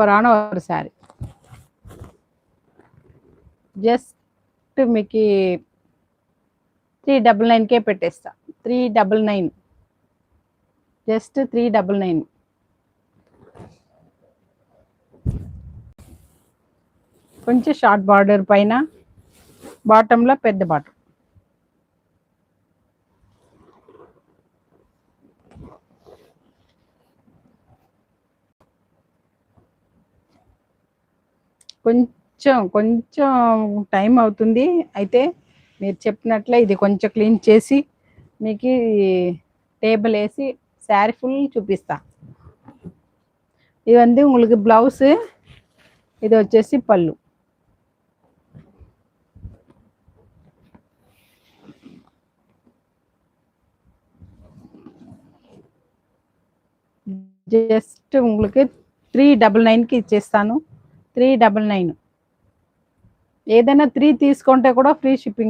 సూపరాன ஒரு శారీ. జస్ట్ మీకు 399కే పెట్టేస్తా. 399, జస్ట్ 399. కొంచెం షార్ట్ బార్డర్ పైన, బాటంలో పెద్ద బాటం. కొంచెం టైం అవుతుంది. అయితే మీరు చెప్పినట్లే ఇది కొంచెం క్లీన్ చేసి మీకు టేబుల్ వేసి శారీ ఫుల్ చూపిస్తా. ఇది உங்களுக்கு బ్లౌజ్, ఇది వచ్చేసి పళ్ళు. జస్ట్ உங்களுக்கு 399కి ఇచ్చేస్తాను. 399. ఏదైనా 3 తీసుకుంటే కూడా ఫ్రీ షిప్పింగ్.